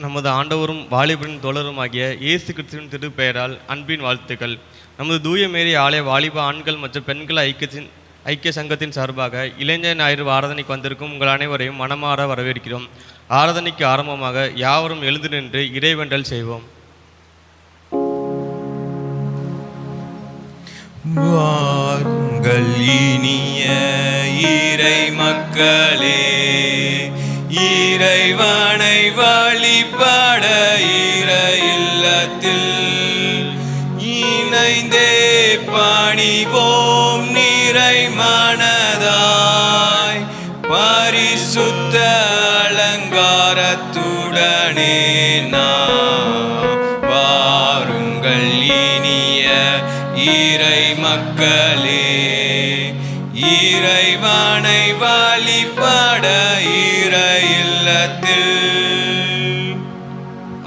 நமது ஆண்டவரும் வாலிபரின் தோழரும் ஆகிய இயேசு கிறிஸ்துவின் திருப்பெயரால் அன்பின் வாழ்த்துக்கள். நமது தூய மேரி ஆலய வாலிப ஆண்கள் மற்றும் பெண்கள் ஐக்கிய சங்கத்தின் சார்பாக இளைஞர் ஞாயிறு ஆராதனைக்கு வந்திருக்கும் உங்கள் அனைவரையும் மனமாற வரவேற்கிறோம். ஆராதனைக்கு ஆரம்பமாக யாவரும் எழுந்து நின்று இறைவேண்டல் செய்வோம். வாருங்கள் இனிய இறை மக்களே, இறைவனை வழிபட இறை இல்லத்தில் இணைந்தே பணிவோம் நிறை மனதாய் பரிசுத்த அலங்காரத்துடனே நாம். வாருங்கள் இனிய இறை மக்களே, இறைவனை வழிபட இறை இல்லத்தில்.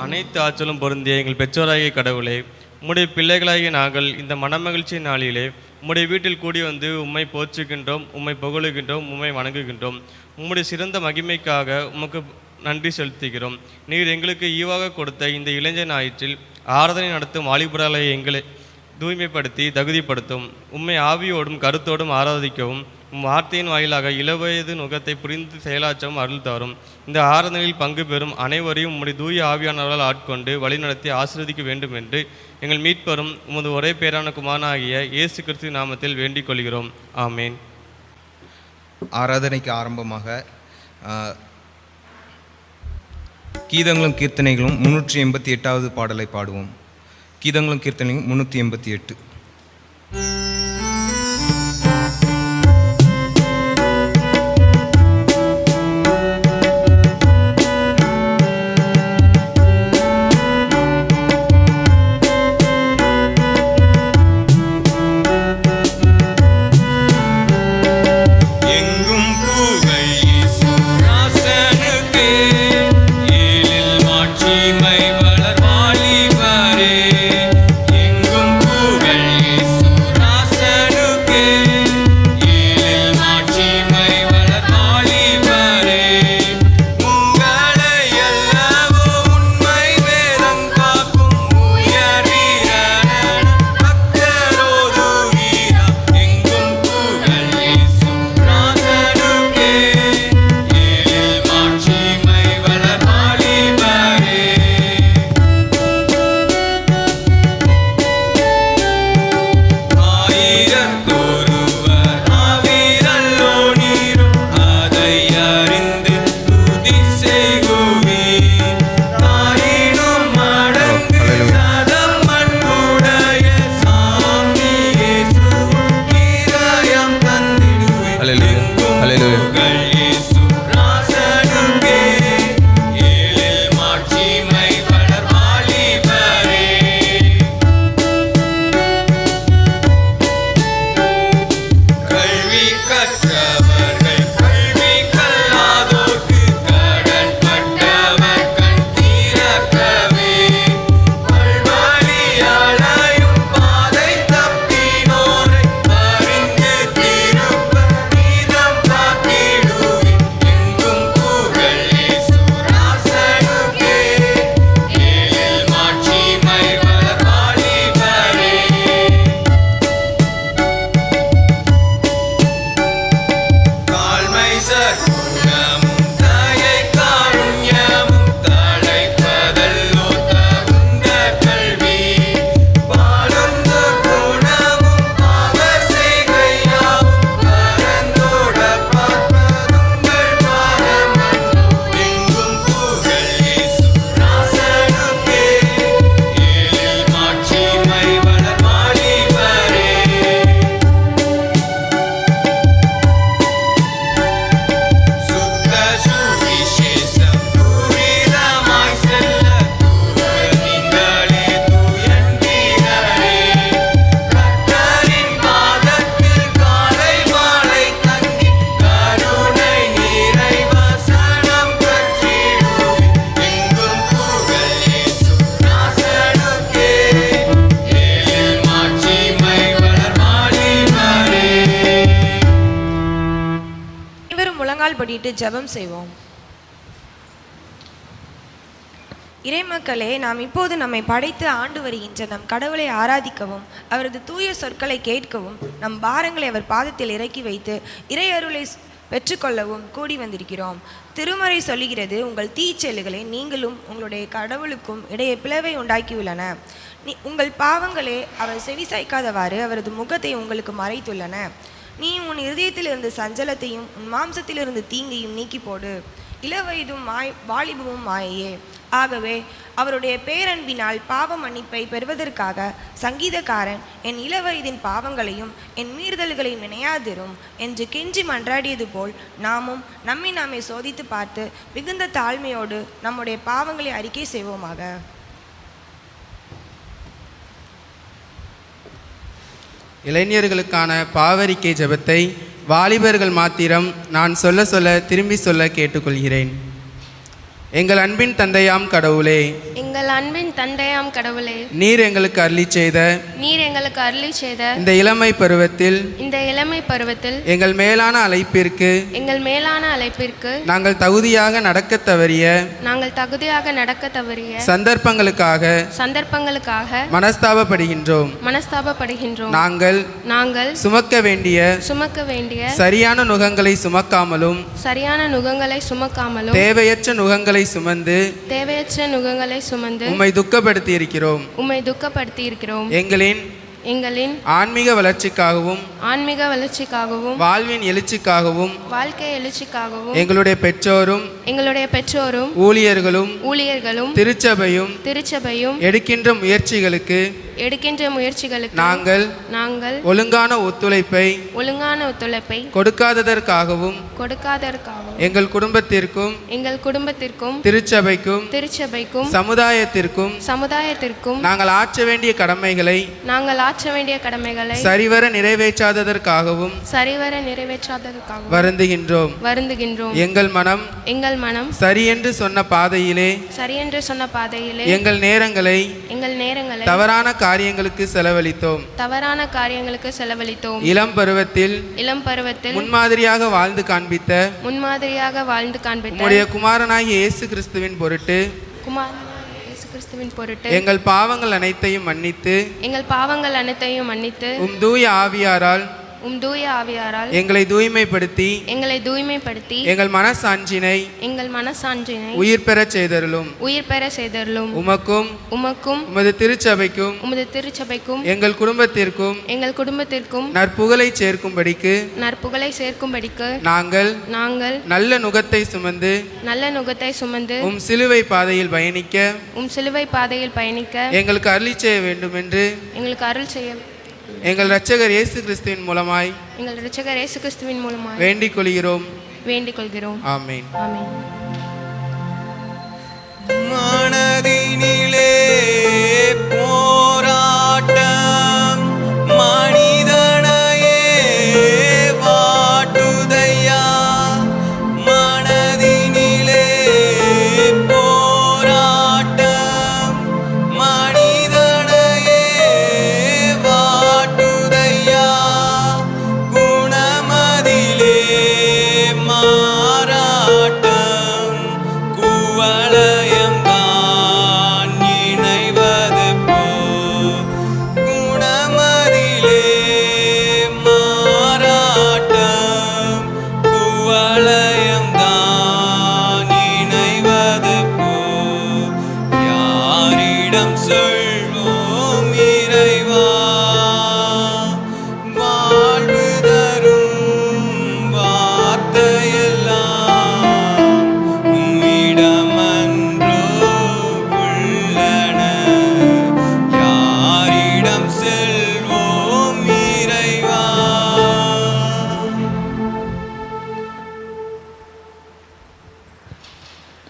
அனைத்து ஆற்றலும் பொருந்திய எங்கள் பெற்றோராகிய கடவுளே, உம்முடைய பிள்ளைகளாகிய நாங்கள் இந்த மனமகிழ்ச்சி நாளிலே உம்முடைய வீட்டில் கூடி வந்து உம்மை போற்றுகின்றோம், உம்மை புகழுகின்றோம், உம்மை வணங்குகின்றோம். உம்முடைய சிறந்த மகிமைக்காக உமக்கு நன்றி செலுத்துகிறோம். நீர் எங்களுக்கு ஈவாக கொடுத்த இந்த இளைஞர் ஞாயிற்றில் ஆராதனை நடத்தும் வாலிபராலை எங்களை தூய்மைப்படுத்தி தகுதிப்படுத்தும். உம்மை ஆவியோடும் கருத்தோடும் ஆராதிக்கவும் உம் வார்த்தையின் வாயிலாக இளவயது நுகத்தை புரிந்து செயலாற்றவும் அருள் தரும். இந்த ஆராதனையில் பங்கு பெறும் அனைவரையும் உம்முடைய தூய ஆவியானவர்களால் ஆட்கொண்டு வழிநடத்தி ஆசீர்வதிக்க வேண்டும் என்று எங்கள் மீட்பரும் உமது ஒரே பேரான குமாரனாகிய இயேசு கிறிஸ்து நாமத்தில் வேண்டிக் கொள்கிறோம். ஆமேன். ஆராதனைக்கு ஆரம்பமாக கீதங்களும் கீர்த்தனைகளும் 388வது பாடலை பாடுவோம். கீதங்களும் கீர்த்தனையும் 388. முழங்கால் படிட்டு ஜெபம் செய்வோம். இறைமக்களே, நாம் இப்போது நம்மை படைத்து ஆண்டு வருகின்ற நம் கடவுளை ஆராதிக்கவும் அவரது தூய சொற்களை கேட்கவும் நம் பாரங்களை அவர் பாதத்தில் இறக்கி வைத்து இறை அருளை பெற்றுக்கொள்ளவும் கூடி வந்திருக்கிறோம். திருமறை சொல்லுகிறது, உங்கள் தீச்செயல்களை நீங்களும் உங்களுடைய கடவுளுக்கும் இடையே பிளவை உண்டாக்கியுள்ளன. உங்கள் பாவங்களே அவர் செவிசாய்க்காதவாறு அவரது முகத்தை உங்களுக்கு மறைத்துள்ளன. நீ உன் இருதயத்திலிருந்து சஞ்சலத்தையும் உன் மாம்சத்திலிருந்து தீங்கையும் நீக்கி போடு. இளவயதும் வாலிபமும் மாயையே. ஆகவே அவருடைய பேரன்பினால் பாவ மன்னிப்பை பெறுவதற்காக சங்கீதக்காரன் என் இளவயதின் பாவங்களையும் என் மீறுதல்களையும் நினையாதிரும் என்று கெஞ்சி மன்றாடியது போல் நாமும் நம்மை நாமே சோதித்து பார்த்து மிகுந்த தாழ்மையோடு நம்முடைய பாவங்களை அறிக்கை செய்வோமாக. இளைஞர்களுக்கான பாவரிக்கை ஜெபத்தை வாலிபர்கள் மாத்திரம் நான் சொல்ல சொல்ல திரும்பி சொல்ல கேட்டுக்கொள்கிறேன். எங்கள் அன்பின் தந்தையாம் கடவுளே, எங்கள் அன்பின் தந்தையாம் கடவுளே, நீர் எங்களுக்கு அருளி செய்த இந்த இளமை பருவத்தில் எங்கள் மேலான அழைப்பிற்கு நாங்கள் தகுதியாக நடக்க தவறிய சந்தர்ப்பங்களுக்காக மனஸ்தாபப்படுகின்றோம். நாங்கள் சுமக்க வேண்டிய சரியான நுகங்களை சுமக்காமலும் தேவையற்ற நுகங்களை சுமந்து உம்மை துக்கப்படுத்தி இருக்கிறோம். எங்களின் ஆன்மீக வளர்ச்சிக்காகவும் வாழ்வின் எழுச்சிக்காகவும் எங்களுடைய பெற்றோரும் ஊழியர்களும் திருச்சபையும் எடுக்கின்ற முயற்சிகளுக்கு நாங்கள் ஒழுங்கான ஒத்துழைப்பை கொடுக்காததற்காகவும் எங்கள் குடும்பத்திற்கும் திருச்சபைக்கும் சமுதாயத்திற்கும் நாங்கள் ஆற்ற வேண்டிய கடமைகளை சரிவர நிறைவேற்றாததற்காகவும் வருந்துகின்றோம். எங்கள் மனம் சரி என்று சொன்ன பாதையிலே எங்கள் நேரங்களை தவறான காரியங்களுக்கு செலவழித்தோம். இளம் பருவத்தில் முன்மாதிரியாக வாழ்ந்து காண்பித்த உம்முடைய குமாரனாகிய இயேசு கிறிஸ்துவின் பொருட்டு எங்கள் பாவங்கள் அனைத்தையும் மன்னித்து உம் தூய ஆவியாரால் எங்களை தூய்மைப்படுத்தி எங்கள் மனசாட்சியினை உயிர் பெறச் செய்தருளும். உமக்கும் உமது திருச்சபைக்கும் எங்கள் குடும்பத்திற்கும் நற்புகழை சேர்க்கும்படிக்கு நாங்கள் நல்ல நுகத்தை சுமந்து உம் சிலுவை பாதையில் பயணிக்க எங்களுக்கு அருளி செய்ய வேண்டும் என்று எங்கள் இரட்சகர் இயேசு கிறிஸ்துவின் மூலமாய் வேண்டிக் கொள்கிறோம். ஆமென். மனதினிலே போராட்டம் மனிதனையே வாட்டுதையா. மனதினிலே போராட்டம் மனிதனையே வாட்டுதையா. குணமதிலே மாறாட்டம் குவளையம்தான் இணைவது போ. குணமதிலே மாறாட்டம் குவளையம்தான் இணைவது போ. யாரிடம் சொல்வோம் இறைவா, வாழ்வு தரும் வார்த்தையெல்லாம் உம்மிடமன்றோ உள்ளன. யாரிடம் செல்வோம் இறைவா.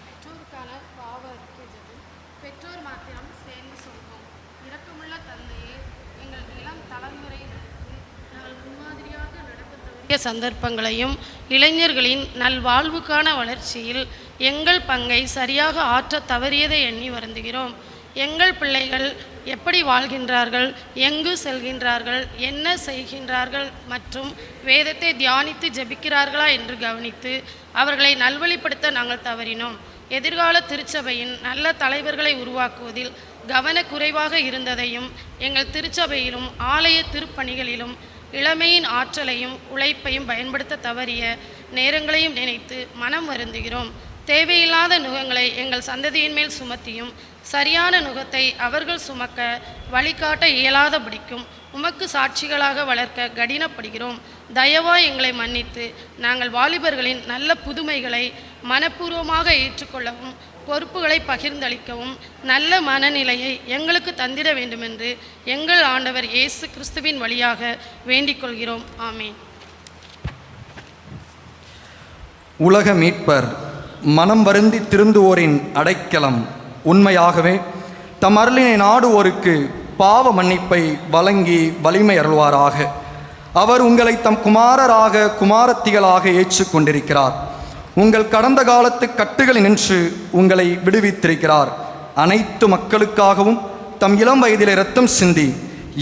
பெற்றோருக்கான பாவ அறிக்கை ஜெபம். பெற்றோர் மாத்திரம் சேர்ந்து சொல்வோம். இரக்கமுள்ள தந்தையே, எங்கள் இளம் தலைமுறையினருக்கு நாங்கள் முன்மாதிரியாக நடக்க தவறிய சந்தர்ப்பங்களையும் இளைஞர்களின் நல்வாழ்வுக்கான வளர்ச்சியில் எங்கள் பங்கை சரியாக ஆற்ற தவறியதை எண்ணி வருந்துகிறோம். எங்கள் பிள்ளைகள் எப்படி வாழ்கின்றார்கள், எங்கு செல்கின்றார்கள், என்ன செய்கின்றார்கள் மற்றும் வேதத்தை தியானித்து ஜெபிக்கிறார்களா என்று கவனித்து அவர்களை நல்வழிப்படுத்த நாங்கள் தவறினோம். எதிர்கால திருச்சபையின் நல்ல தலைவர்களை உருவாக்குவதில் கவனக்குறைவாக இருந்ததையும், எங்கள் திருச்சபையிலும் ஆலய திருப்பணிகளிலும் இளமையின் ஆற்றலையும் உழைப்பையும் பயன்படுத்த தவறிய நேரங்களையும் நினைத்து மனம் வருந்துகிறோம். தேவையில்லாத நுகங்களை எங்கள் சந்ததியின் மேல் சுமத்தியும், சரியான நுகத்தை அவர்கள் சுமக்க வழிகாட்ட இயலாதபடிக்கும் உமக்கு சாட்சிகளாக வளர்க்க கடினப்படுகிறோம். தயவாய் எங்களை மன்னித்து நாங்கள் வாலிபர்களின் நல்ல புதுமைகளை மனப்பூர்வமாக ஏற்றுக்கொள்ளவும், பொறுப்புகளை பகிர்ந்தளிக்கவும் நல்ல மனநிலையை எங்களுக்கு தந்திட வேண்டுமென்று எங்கள் ஆண்டவர் இயேசு கிறிஸ்துவின் வழியாக வேண்டிக் கொள்கிறோம். ஆமீன். உலக மீட்பர் மனம் வருந்தி திருந்துவோரின் அடைக்கலம். உண்மையாகவே தம் அருளினை நாடுவோருக்கு பாவ மன்னிப்பை வழங்கி வலிமை அருள்வாராக. அவர் உங்களை தம் குமாரராக குமாரத்திகளாக ஏற்றுக்கொண்டிருக்கிறார். உங்கள் கடந்த காலத்து கட்டுகளினின்று உங்களை விடுவித்திருக்கிறார். அனைத்து மக்களுக்காகவும் தம் இளம் வயதில் இரத்தம் சிந்தி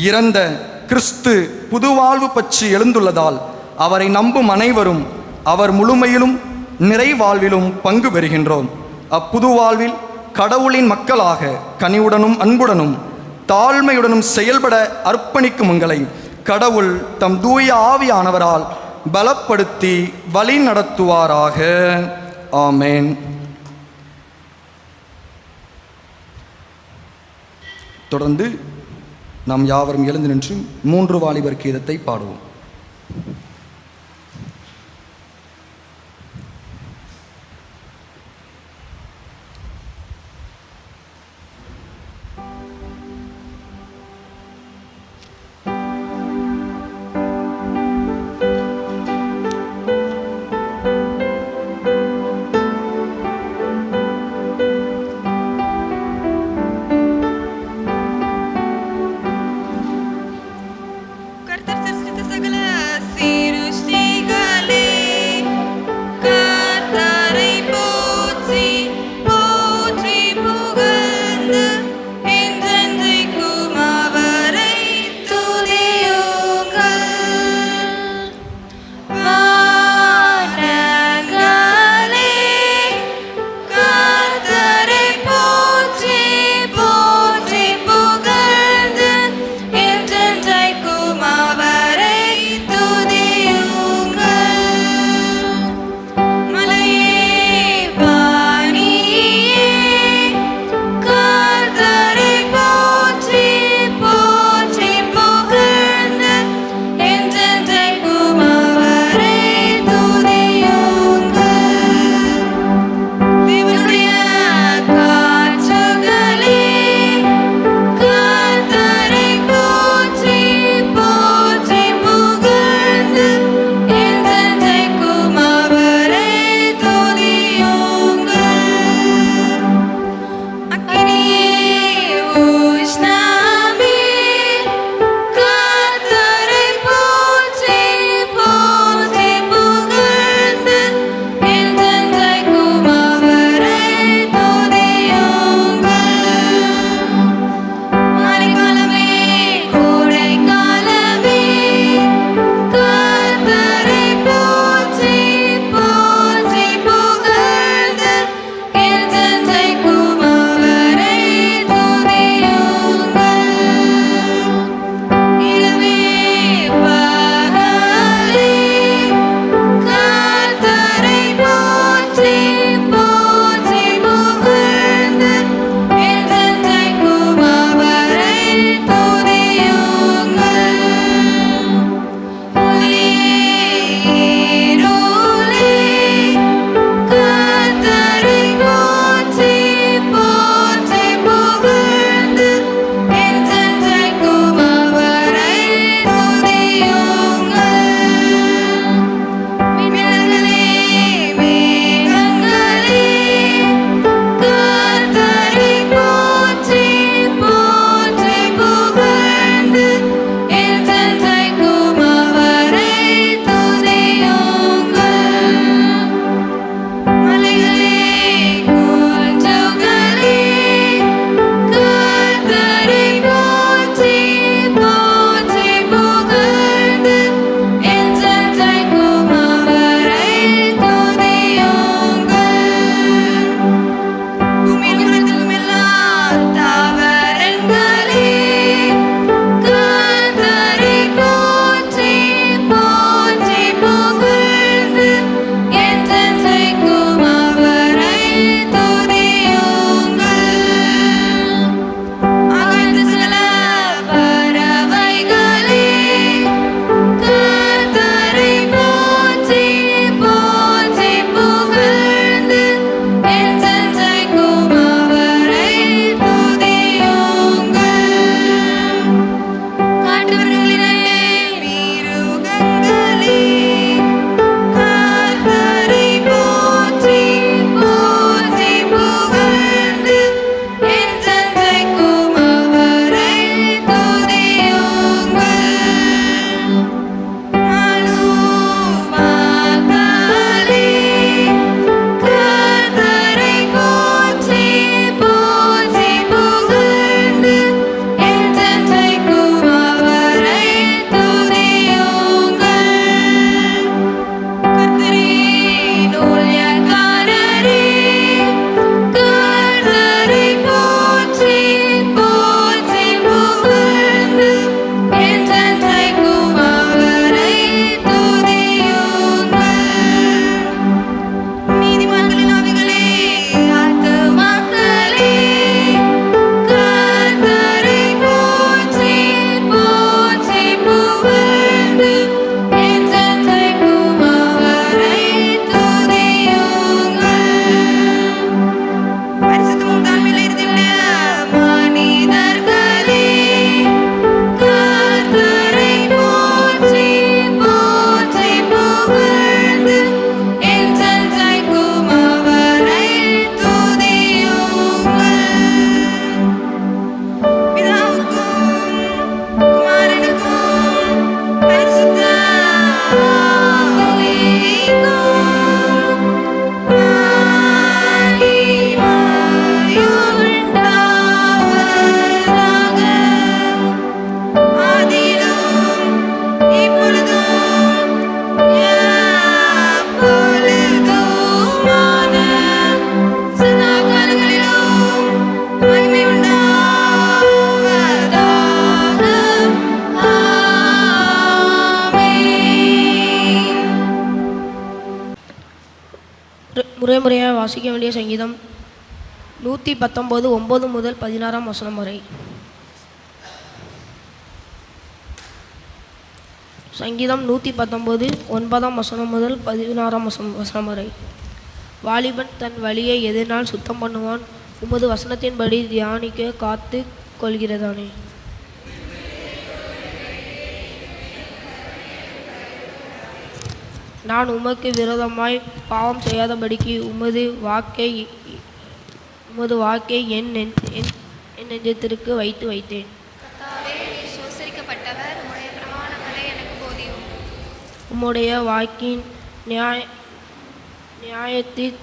இறந்த கிறிஸ்து புதுவாழ்வு பற்றி எழுந்துள்ளதால் அவரை நம்பும் அனைவரும் அவர் முழுமையிலும் நிறைவாழ்விலும் பங்கு பெறுகின்றோம். அப்புது வாழ்வில் கடவுளின் மக்களாக கனிவுடனும் அன்புடனும் தாழ்மையுடனும் செயல்பட அர்ப்பணிக்கும் உங்களை கடவுள் தம் தூய ஆவியானவரால் பலப்படுத்தி வழி நடத்துவாராக. ஆமேன். தொடர்ந்து நாம் யாவரும் எழுந்து நின்று 3 வாலிபர் கீதத்தை பாடுவோம். கர்த்தர் சிருஷ்டித்த சகல முறையாக வாசிக்க வேண்டிய சங்கீதம் 119 9 முதல் 16 வசனம் வரை. சங்கீதம் 119 9 வசனம் முதல் 16 வசனம் வரை. வாலிபன் தன் வழியை எதனால் சுத்தம் பண்ணுவான்? உமது வசனத்தின்படி தியானிக்க காத்து கொள்கிறதானே. நான் உமக்கு விரோதமாய் பாவம் செய்யாதபடிக்கு உமது வாக்கை என் நெஞ்சத்திற்கு வைத்தேன். உம்முடைய வாக்கின் நியாயத்தின்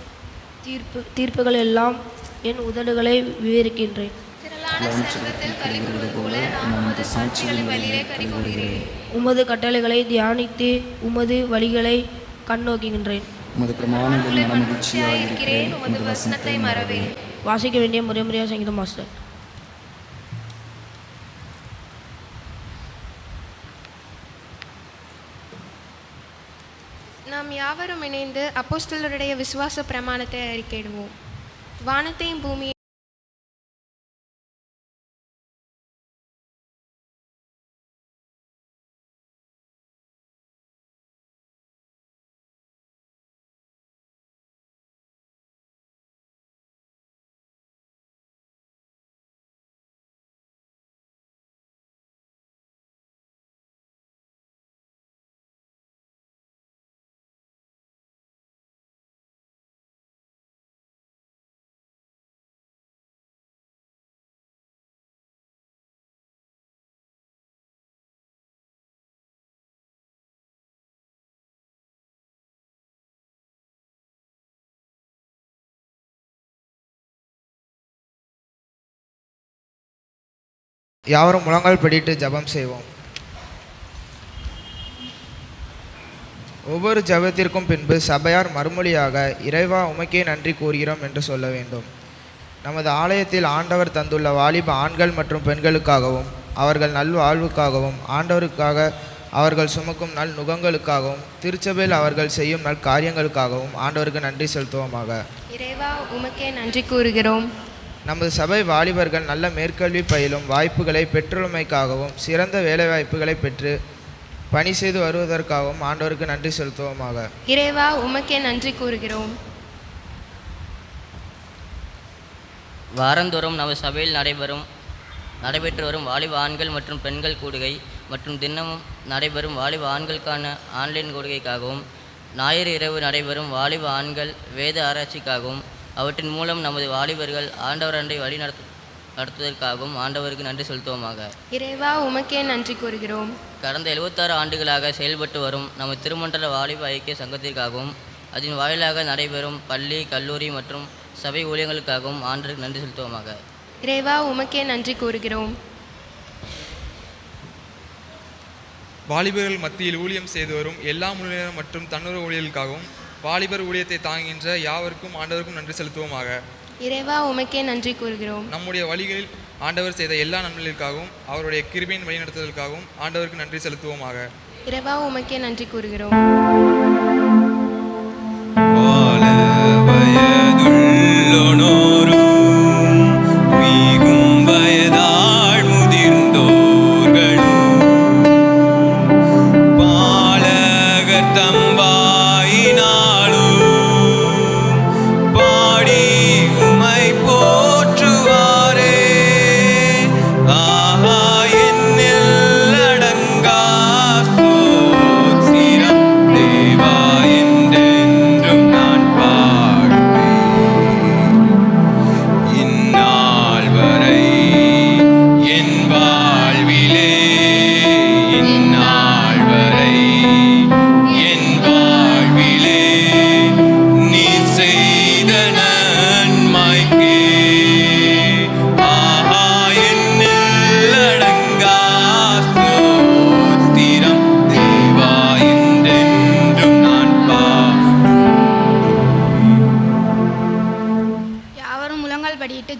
தீர்ப்புகள் எல்லாம் என் உதடுகளை விவரிக்கின்றேன். உமது கட்டளைகளை தியானித்து உமது வழிகளை கண்ணோக்குகின்றேன். வாசிக்க வேண்டிய முறையாக சங்கீதம் மாஸ்டர். நாம் யாவரும் இணைந்து அப்போஸ்தலருடைய விசுவாச பிரமாணத்தை அறிக்கையிடுவோம். வானத்தையும் பூமியை யாவரும் முழங்கால் படிட்டு ஜெபம் செய்வோம். ஒவ்வொரு ஜெபத்திற்கும் பின்பு சபையார் மறுமொழியாக இறைவா உமக்கே நன்றி கூறுகிறோம் என்று சொல்ல வேண்டும். நமது ஆலயத்தில் ஆண்டவர் தந்துள்ள வாலிப ஆண்கள் மற்றும் பெண்களுக்காகவும் அவர்கள் நல்வாழ்வுக்காகவும் ஆண்டவருக்காக அவர்கள் சுமக்கும் நல் நுகங்களுக்காகவும் திருச்சபையில் அவர்கள் செய்யும் நல் காரியங்களுக்காகவும் ஆண்டவருக்கு நன்றி செலுத்துவோமாக. இறைவா உமக்கே நன்றி கூறுகிறோம். நமது சபை வாலிபர்கள் நல்ல மேற்கல்வி பயிலும் வாய்ப்புகளை பெற்றுள்ளமைக்காகவும் சிறந்த வேலைவாய்ப்புகளை பெற்று பணி செய்து வருவதற்காகவும் ஆண்டவருக்கு நன்றி செலுத்துவோமாக. இறைவா உமக்கே நன்றி கூறுகிறோம். வாரந்தோறும் நமது சபையில் நடைபெற்று வரும் வாலிப ஆண்கள் மற்றும் பெண்கள் கூடுகை மற்றும் தினமும் நடைபெறும் வாலிப ஆண்களுக்கான ஆன்லைன் கூடுகைக்காகவும் ஞாயிறு இரவு நடைபெறும் வாலிப ஆண்கள் வேத ஆராய்ச்சிக்காகவும் அவற்றின் மூலம் நமது வாலிபர்கள் ஆண்டவர் அண்டை வழி நடத்துவதற்காகவும் ஆண்டவருக்கு நன்றி செலுத்துவோமாக. இறைவா உமக்கே நன்றி கூறுகிறோம். கடந்த 76 ஆண்டுகளாக செயல்பட்டு வரும் நமது திருமண்டல வாலிப ஐக்கிய சங்கத்திற்காகவும் அதன் வாயிலாக நடைபெறும் பள்ளி கல்லூரி மற்றும் சபை ஊழியங்களுக்காகவும் ஆண்டவருக்கு நன்றி செலுத்துவோமாக. இறைவா உமக்கே நன்றி கூறுகிறோம். வாலிபர்கள் மத்தியில் ஊழியம் செய்து வரும் எல்லா முழுநேர மற்றும் தன்னுற ஊழியர்களுக்காகவும் வாலிபர் ஊழியத்தை தாங்குகின்ற யாவருக்கும் ஆண்டவருக்கும் நன்றி செலுத்துவோமாக. இறைவா உமக்கே நன்றி கூறுகிறோம். நம்முடைய வழிகளில் ஆண்டவர் செய்த எல்லா நன்மைகளுக்காகவும் அவருடைய கிருபையின் வழிநடத்துதலுக்காகவும் ஆண்டவருக்கு நன்றி செலுத்துவோமாக. இறைவா உமக்கே நன்றி கூறுகிறோம்.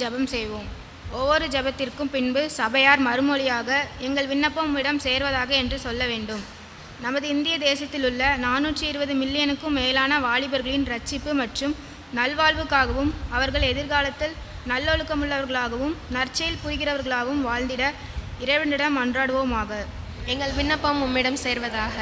ஜெபம் செய்வோம். ஒவ்வொரு ஜெபத்திற்கும் பின்பு சபையார் மறுமொழியாக எங்கள் விண்ணப்பம் இடம் சேர்வதாக என்று சொல்ல வேண்டும். நமது இந்திய தேசத்தில் உள்ள 420 மில்லியனுக்கும் மேலான வாலிபர்களின் ரட்சிப்பு மற்றும் நல்வாழ்வுக்காகவும் அவர்கள் எதிர்காலத்தில் நல்லொழுக்கமுள்ளவர்களாகவும் நற்செயல் புரிகிறவர்களாகவும் வாழ்ந்திட இறைவனிடம் மன்றாடுவோமாக. எங்கள் விண்ணப்பம் உம்மிடம் சேர்வதாக.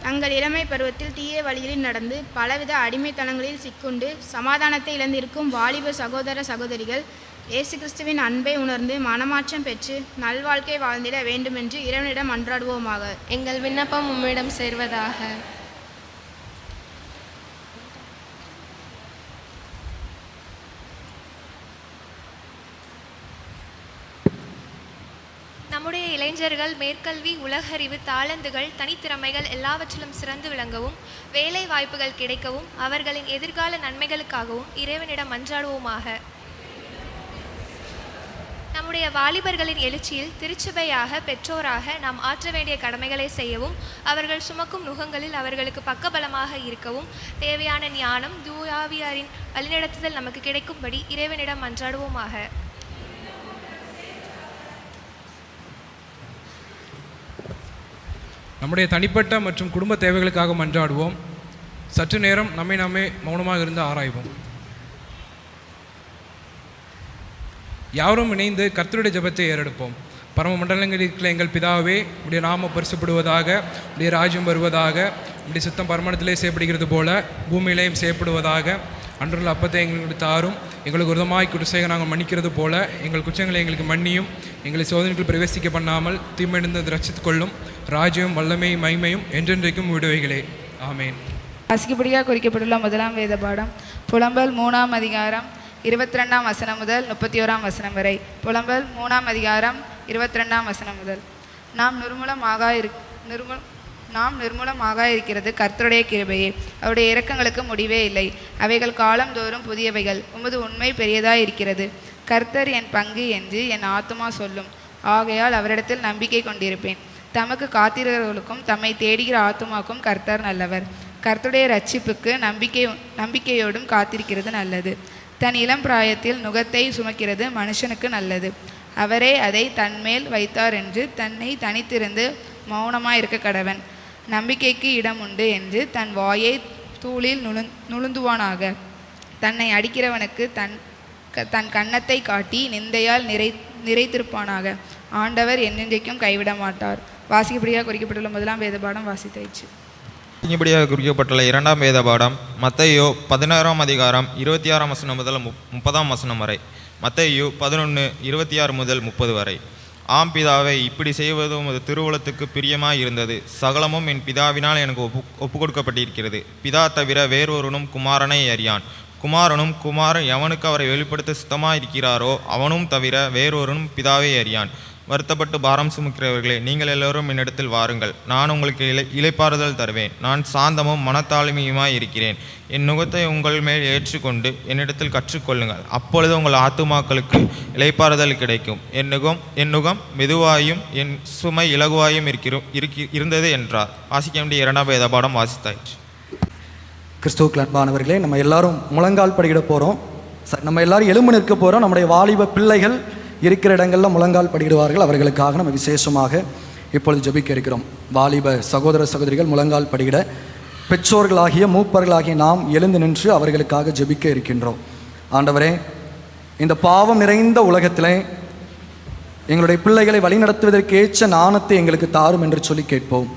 தங்கள் இளமை பருவத்தில் தீய வழிகளில் நடந்து பலவித அடிமைத்தனங்களில் சிக்குண்டு சமாதானத்தை இழந்திருக்கும் வாலிப சகோதர சகோதரிகள் இயேசு கிறிஸ்துவின் அன்பை உணர்ந்து மனமாற்றம் பெற்று நல்வாழ்க்கை வாழ்ந்திட வேண்டுமென்று இறைவனிடம் மன்றாடுவோமாக. எங்கள் விண்ணப்பம் உம்மிடம் சேர்வதாக. நம்முடைய இளைஞர்கள் மேற்கல்வி, உலகறிவு, தாளந்துகள், தனித்திறமைகள் எல்லாவற்றிலும் சிறந்து விளங்கவும், வேலை வாய்ப்புகள் கிடைக்கவும், அவர்களின் எதிர்கால நன்மைகளுக்காகவும் இறைவனிடம் மன்றாடுவோமாக. நம்முடைய வாலிபர்களின் எழுச்சியில் திருச்சபையாக, பெற்றோராக நாம் ஆற்ற வேண்டிய கடமைகளை செய்யவும், அவர்கள் சுமக்கும் நுகங்களில் அவர்களுக்கு பக்கபலமாக இருக்கவும், தேவையான ஞானம், தூயாவியாரின் வழிநடத்துதல் நமக்கு கிடைக்கும்படி இறைவனிடம் மன்றாடுவோமாக. நம்முடைய தனிப்பட்ட மற்றும் குடும்ப தேவைகளுக்காக மன்றாடுவோம். சற்று நேரம் நம்மை நாமே மௌனமாக இருந்து ஆராய்வோம். யாரும் இணைந்து கர்த்தருடைய ஜெபத்தை ஏறெடுப்போம். பரம மண்டலங்களில் இருக்கிற எங்கள் பிதாவே, உடைய நாமம் பரிசுப்படுவதாக, உடைய ராஜ்யம் வருவதாக, உடைய சித்தம் பரமண்டலத்திலே செய்யப்படுகிறது போல பூமியிலேயும் செய்யப்படுவதாக. அன்றுள்ள அப்பத்தை எங்களுக்கு தாரும், எங்களுக்கு விரதமாய் குடிசைக நாங்கள் மன்னிக்கிறது போல எங்கள் குற்றங்களை எங்களுக்கு மன்னியும், எங்களை சோதனைகள் பிரவேசிக்க பண்ணாமல் தீமையிலிருந்து ரட்சித்துக் கொள்ளும். ராஜ்யம், வல்லமையும், மகிமையும் என்றென்றைக்கும் விடுவைகளே. ஆமேன். வாசிக்கப்படியாக குறிக்கப்பட்டுள்ள முதலாம் வேத பாடம் புலம்பல் 3ஆம் அதிகாரம் 22ஆம் வசனம் முதல் 31ஆம் வசனம் வரை. புலம்பல் 3ஆம் அதிகாரம் 22ஆம் வசனம் முதல். நாம் நிர்மூலமாக இருக்கிறது கர்த்தருடைய கிருபையே, அவருடைய இரக்கங்களுக்கு முடிவே இல்லை. அவைகள் காலந்தோறும் புதியவைகள். உமது உண்மை பெரியதாய் இருக்கிறது. கர்த்தர் என் பங்கு என்று என் ஆத்துமா சொல்லும். ஆகையால் அவரிடத்தில் நம்பிக்கை கொண்டிருப்பேன். தமக்கு காத்திருக்கிறவர்களுக்கும் தம்மை தேடுகிற ஆத்துமாக்கும் கர்த்தர் நல்லவர். கர்த்தருடைய ரட்சிப்புக்கு நம்பிக்கையோடும் காத்திருக்கிறது நல்லது. தன் இளம் பிராயத்தில் நுகத்தை சுமக்கிறது மனுஷனுக்கு நல்லது. அவரே அதை தன்மேல் வைத்தார் என்று தன்னை தனித்திருந்து மௌனமாக இருக்க கடவன். நம்பிக்கைக்கு இடம் உண்டு என்று தன் வாயை தூளில் நுழுந்துவானாக. தன்னை அடிக்கிறவனுக்கு தன் கன்னத்தை காட்டி நிந்தையால் நிறைத்திருப்பானாக. ஆண்டவர் என்றென்றைக்கும் கைவிட மாட்டார். வாசிக்கப்படியாக குறிக்கப்பட்டுள்ள முதலாம் வேத பாடம் வாசித்தாயிற்று. வாசிக்கப்படியாக குறிக்கப்பட்டுள்ள இரண்டாம் வேத பாடம் மத்தேயு 16ஆம் அதிகாரம் 26ஆம் வசனம் முதல் 30ஆம் வசனம் வரை. மத்தேயு 11:26 முதல் 30 வரை. ஆம் பிதாவை, இப்படி செய்வது உமது திருவுளத்துக்கு பிரியமாய் இருந்தது. சகலமும் என் பிதாவினால் எனக்கு ஒப்பு கொடுக்கப்பட்டிருக்கிறது. பிதா தவிர வேறொருவனும் குமாரனை அறியான். குமாரனும் குமாரன் எவனுக்கு அவரை வெளிப்படுத்த சித்தமாயிருக்கிறாரோ அவனும் தவிர வேறொருவனும் பிதாவை அறியான். வருத்தப்பட்டு பாரம் சுமக்கிறவர்களே, நீங்கள் எல்லோரும் என்னிடத்தில் வாருங்கள், நான் உங்களுக்கு இளைப்பாறுதல் தருவேன். நான் சாந்தமும் மனத்தாழ்மையுமாய் இருக்கிறேன். என் நுகத்தை உங்கள் மேல் ஏற்றுக்கொண்டு என்னிடத்தில் கற்றுக்கொள்ளுங்கள், அப்பொழுது உங்கள் ஆத்துமாக்களுக்கு இளைப்பாறுதல் கிடைக்கும். என் நுகம் மெதுவாயும் என் சுமை இலகுவாயும் இருந்தது என்றார். வாசிக்க வேண்டிய இரண்டாம் வேத பாடம் வாசித்தாயிற்று. கிறிஸ்துவுக்கு அன்பானவர்களே, நம்ம எல்லாரும் முழங்கால் படியிட போகிறோம். நம்ம எல்லாரும் எலும்பு நிற்க போகிறோம். நம்முடைய வாலிப பிள்ளைகள் இருக்கிற இடங்களில் முழங்கால் படியிடுவார்கள். அவர்களுக்காக நம்ம விசேஷமாக இப்பொழுது ஜெபிக்க இருக்கிறோம். வாலிப சகோதர சகோதரிகள் முழங்கால் படியிட, பெற்றோர்களாகிய மூப்பர்களாகிய நாம் எழுந்து நின்று அவர்களுக்காக ஜெபிக்க இருக்கின்றோம். ஆண்டவரே, இந்த பாவம் நிறைந்த உலகத்திலே எங்களுடைய பிள்ளைகளை வழிநடத்துவதற்கு ஏற்ற ஞானத்தை எங்களுக்கு தாரும் என்று சொல்லி கேட்போம்.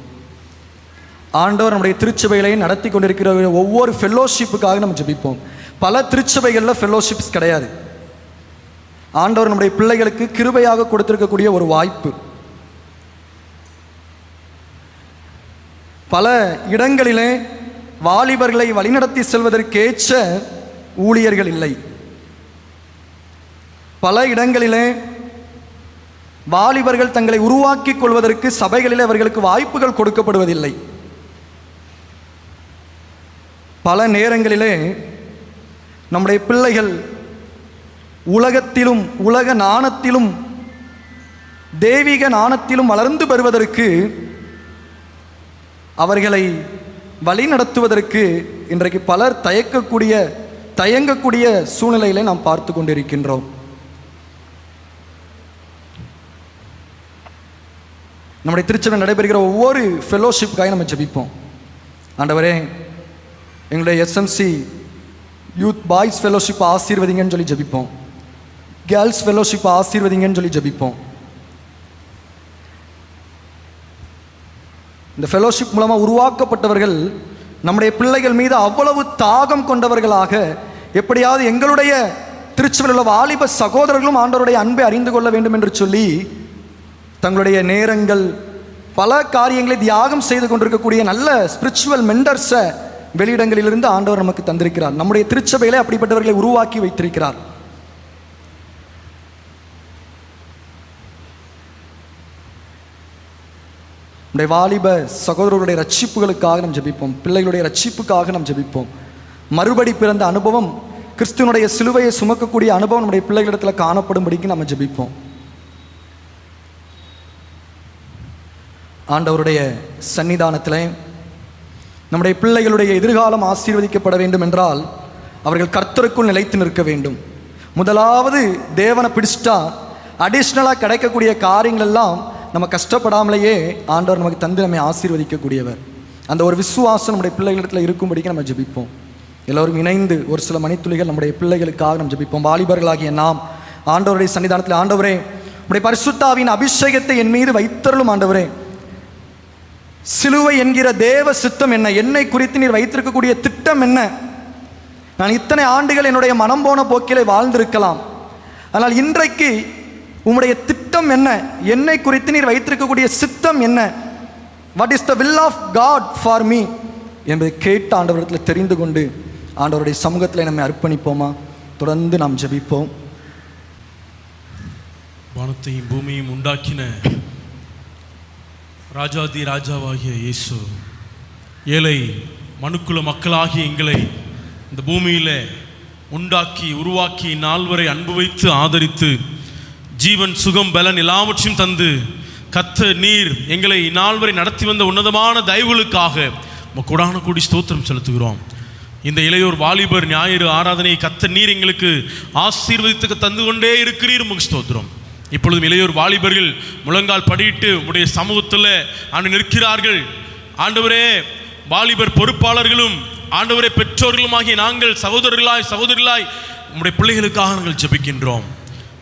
ஆண்டவர் நம்முடைய திருச்சபைகளை நடத்தி கொண்டிருக்கிற ஒவ்வொரு ஃபெல்லோஷிப்புக்காக நம்ம ஜெபிப்போம். பல திருச்சபைகளில் ஃபெல்லோஷிப்ஸ் கிடையாது. ஆண்டவர் நம்முடைய பிள்ளைகளுக்கு கிருபையாக கொடுத்திருக்கக்கூடிய ஒரு வாய்ப்பு. பல இடங்களிலே வாலிபர்களை வழிநடத்தி செல்வதற்கேற்ற ஊழியர்கள் இல்லை. பல இடங்களிலே வாலிபர்கள் தங்களை உருவாக்கி கொள்வதற்கு சபைகளிலே அவர்களுக்கு வாய்ப்புகள் கொடுக்கப்படுவதில்லை. பல நேரங்களிலே நம்முடைய பிள்ளைகள் உலகத்திலும் உலக ஞானத்திலும் தெய்வீக ஞானத்திலும் வளர்ந்து வருவதற்கு, அவர்களை வழி நடத்துவதற்கு இன்றைக்கு பலர் தயங்கக்கூடிய சூழ்நிலையிலே நாம் பார்த்து கொண்டிருக்கின்றோம். நம்முடைய திருச்சபையில் நடைபெறுகிற ஒவ்வொரு ஃபெல்லோஷிப்புக்காக நம்ம ஜெபிப்போம். ஆண்டவரே, எங்களுடைய SMC யூத் பாய்ஸ் ஃபெலோஷிப் ஆசீர்வதிங்கன்னு சொல்லி ஜெபிப்போம். கேர்ள்ஸ் ஃபெலோஷிப் ஆசீர்வதிங்கன்னு சொல்லி ஜெபிப்போம். இந்த ஃபெலோஷிப் மூலமாக உருவாக்கப்பட்டவர்கள் நம்முடைய பிள்ளைகள் மீது அவ்வளவு தாகம் கொண்டவர்களாக, எப்படியாவது எங்களுடைய திருச்சபையில் உள்ள வாலிப சகோதரர்களும் ஆண்டவருடைய அன்பை அறிந்து கொள்ள வேண்டும் என்று சொல்லி தங்களுடைய நேரங்கள், பல காரியங்களை தியாகம் செய்து கொண்டிருக்கக்கூடிய நல்ல ஸ்பிரிச்சுவல் மெண்டர்ஸை வெளியிடங்களிலிருந்து ஆண்டவர் நமக்கு தந்திருக்கிறார். நம்முடைய திருச்சபையிலே அப்படிப்பட்டவர்களை உருவாக்கி வைத்திருக்கிறார். நம்முடைய வாலிப சகோதரர்களுடைய ரட்சிப்புகளுக்காக நாம் ஜெபிப்போம். பிள்ளைகளுடைய ரட்சிப்புக்காக நாம் ஜெபிப்போம். மறுபடி பிறந்த அனுபவம், கிறிஸ்துவனுடைய சிலுவையை சுமக்கக்கூடிய அனுபவம் நம்முடைய பிள்ளைகளிடத்தில் காணப்படும்படிக்கு நம்ம ஜெபிப்போம். ஆண்டவருடைய சன்னிதானத்தில் நம்முடைய பிள்ளைகளுடைய எதிர்காலம் ஆசீர்வதிக்கப்பட வேண்டும் என்றால் அவர்கள் கர்த்தருக்குள் நிலைத்து நிற்க வேண்டும். முதலாவது தேவனை பிடிச்சிட்டா அடிஷ்னலாக கிடைக்கக்கூடிய காரியங்கள் எல்லாம் நம்ம கஷ்டப்படாமலேயே ஆண்டவர் நமக்கு தந்து நம்மை ஆசீர்வதிக்கக்கூடியவர். அந்த ஒரு விசுவாசம் நம்முடைய பிள்ளைகளிடத்தில் இருக்கும்படிக்கு நம்ம ஜெபிப்போம். எல்லோரும் இணைந்து ஒரு சில மணித்துளிகள் நம்முடைய பிள்ளைகளுக்காக நம்ம ஜெபிப்போம். வாலிபர்களாகிய நாம் ஆண்டவருடைய சன்னிதானத்தில், ஆண்டவரே நம்முடைய பரிசுத்தாவின் அபிஷேகத்தை என் மீது வைத்தருளும். ஆண்டவரே, சிலுவை என்கிற தேவ சித்தம் என்ன? என்னை குறித்து நீர் வைத்திருக்கக்கூடிய திட்டம் என்ன? நான் இத்தனை ஆண்டுகள் என்னுடைய மனம் போன போக்கிலே வாழ்ந்திருக்கலாம், ஆனால் இன்றைக்கு உம்முடைய திட்டம் என்ன? என்னை குறித்து நீர் வைத்திருக்கக்கூடிய சித்தம் என்ன? What is the will of God for me என்பதை கேட்டு ஆண்டவரிடத்தில் தெரிந்து கொண்டு ஆண்டவருடைய சமூகத்தில் நம்மை அர்ப்பணிப்போமா? தொடர்ந்து நாம் ஜெபிப்போம். வானத்தையும் பூமியும் உண்டாக்கின ராஜாதி ராஜாவாகிய இயேசு, ஏழை மனுக்குல மக்களாகிய எங்களை இந்த பூமியில் உண்டாக்கி உருவாக்கி நாள் வரை அன்பு வைத்து ஆதரித்து ஜீவன் சுகம் பலன் எல்லாவற்றையும் தந்து கர்த்தர் நீர் எங்களை நாள் வரை நடத்தி வந்த உன்னதமான தயவுகளுக்காக கொடான கூடி ஸ்தோத்திரம் செலுத்துகிறோம். இந்த இளையோர் வாலிபர் ஞாயிறு ஆராதனை கர்த்தர் நீர் எங்களுக்கு ஆசீர்வதித்து தந்து கொண்டே இருக்கிறீர். உமக்கு ஸ்தோத்திரம். இப்பொழுதும் இளையோர் வாலிபர்கள் முழங்கால் படியிட்டு உடைய சமூகத்தில் ஆண்டு நிற்கிறார்கள். ஆண்டவரே, வாலிபர் பொறுப்பாளர்களும் ஆண்டவரே பெற்றோர்களுமாகிய நாங்கள் சகோதரர்களாய் உம்முடைய பிள்ளைகளுக்காக நாங்கள் ஜெபிக்கின்றோம்.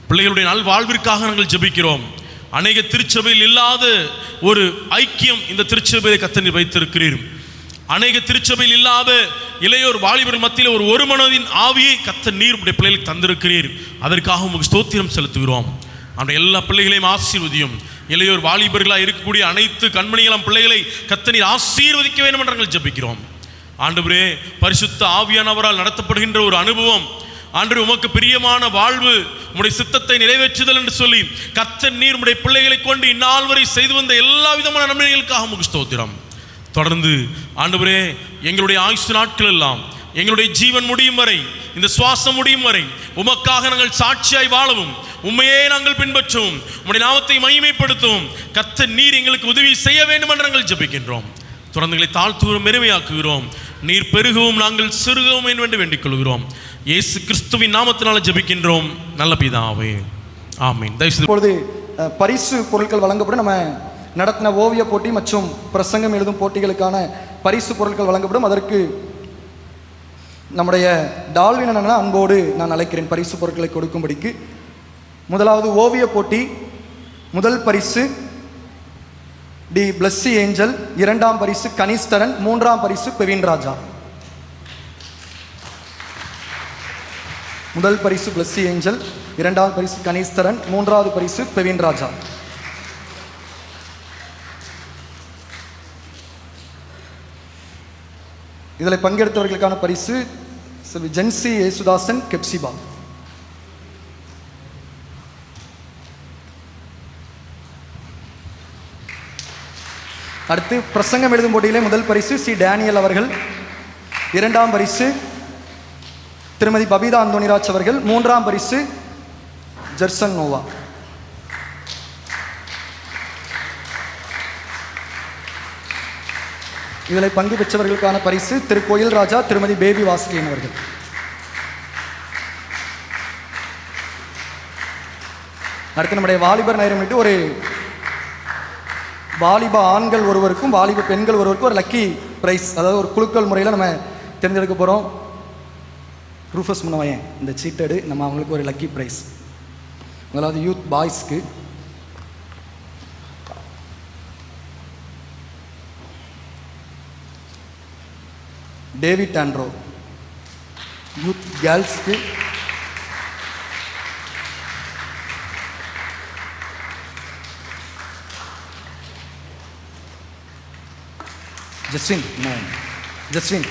பிள்ளைகளுடைய நல்வாழ்விற்காக நாங்கள் ஜெபிக்கிறோம். அநேக திருச்சபையில் இல்லாத ஒரு ஐக்கியம் இந்த திருச்சபையை கர்த்தர் வைத்திருக்கிறீர். அநேக திருச்சபையில் இல்லாத இளையோர் வாலிபர் மத்தியில் ஒரு மனதின் ஆவியை கர்த்தர் நீர் உடைய பிள்ளைகளுக்கு தந்திருக்கிறீர். அதற்காக உங்களுக்கு ஸ்தோத்திரம் செலுத்துகிறோம். அந்த எல்லா பிள்ளைகளையும் ஆசீர்வதியும். இளையோர் வாலிபர்களாக இருக்கக்கூடிய அனைத்து கண்மணிகளாம் பிள்ளைகளை கர்த்தர் நீர் ஆசீர்வதிக்க வேண்டும் என்று நாங்கள் ஜெபிக்கிறோம். ஆண்டவரே, பரிசுத்த ஆவியானவரால் நடத்தப்படுகின்ற ஒரு அனுபவம், ஆண்டவரே உமக்கு பிரியமான வாழ்வு, உம்முடைய சித்தத்தை நிறைவேற்றுதல் என்று சொல்லி கர்த்தர் நீர் உம்முடைய பிள்ளைகளை கொண்டு இந்நாள் வரை செய்து வந்த எல்லா விதமான நன்மைகளுக்காக உமக்கு ஸ்தோத்திரம். தொடர்ந்து ஆண்டவரே, எங்களுடைய ஆயுசு நாட்கள் எல்லாம், எங்களுடைய ஜீவன் முடியும் வரை, இந்த சுவாசம் முடியும் வரை உமக்காக நாங்கள் சாட்சியாய் வாழவும், உண்மையே நாங்கள் பின்பற்றவும், உம்முடைய நாமத்தை மகிமைப்படுத்தவும் கர்த்தர் நீர் எங்களுக்கு உதவி செய்ய வேண்டும் என்று நாங்கள் ஜெபிக்கின்றோம். தொடர்ந்து எங்களை தாழ்த்துகிறோம், பெருமையாக்குகிறோம். நீர் பெருகவும் நாங்கள் சிறுகவும் என்று வேண்டிக் கொள்கிறோம். இயேசு கிறிஸ்துவின் நாமத்தினால ஜெபிக்கின்றோம் நல்ல பிதாவே, ஆமென். இப்பொழுது பரிசு பொருட்கள் வழங்கப்படும். நம்ம நடத்தின ஓவிய போட்டி மற்றும் பிரசங்கம் எழுதும் போட்டிகளுக்கான பரிசு பொருட்கள் வழங்கப்படும். அதற்கு நம்முடைய டால்வின் அண்ணனை அன்போடு நான் அழைக்கிறேன் பரிசு பொருட்களை கொடுக்கும்படிக்கு. முதலாவது ஓவிய போட்டி, முதல் பரிசு டி பிளஸ்ஸி ஏஞ்சல், இரண்டாம் பரிசு கனிஸ்தரன், மூன்றாம் பரிசு பெவின் ராஜா. முதல் பரிசு பிளஸ்ஸி ஏஞ்சல், இரண்டாவது பரிசு கனிஸ்தரன், மூன்றாவது பரிசு பெவின் ராஜா. இதில் பங்கெடுத்தவர்களுக்கான பரிசு ஜென்சி ஏசுதாசன், கெப்சிபா. அடுத்து பிரசங்கம் எழுதும் போட்டியிலே முதல் பரிசு சி டேனியல் அவர்கள், இரண்டாம் பரிசு திருமதி பபிதா அந்தோனிராஜ் அவர்கள், மூன்றாம் பரிசு ஜெர்சன் நோவா. இதில் பங்கு பெற்றவர்களுக்கான பரிசு திரு கோயில் ராஜா, திருமதி பேபி வாசுகேன் அவர்கள். அடுத்து நம்முடைய வாலிபர் நேரம் விட்டு ஒரு வாலிப ஆண்கள் ஒருவருக்கும் வாலிப பெண்கள் ஒருவருக்கும் ஒரு லக்கி பிரைஸ், அதாவது ஒரு குழுக்கள் முறையில் நம்ம தேர்ந்தெடுக்க போகிறோம். ரூஃபஸ் முனவையன் இந்த சீட்டெடு, நம்ம அவங்களுக்கு ஒரு லக்கி ப்ரைஸ். முதலாவது youth பாய்ஸ்க்கு David Andro, youth கேர்ள்ஸ்க்கு Jaswin Jaswin,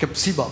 கெப்சிபா,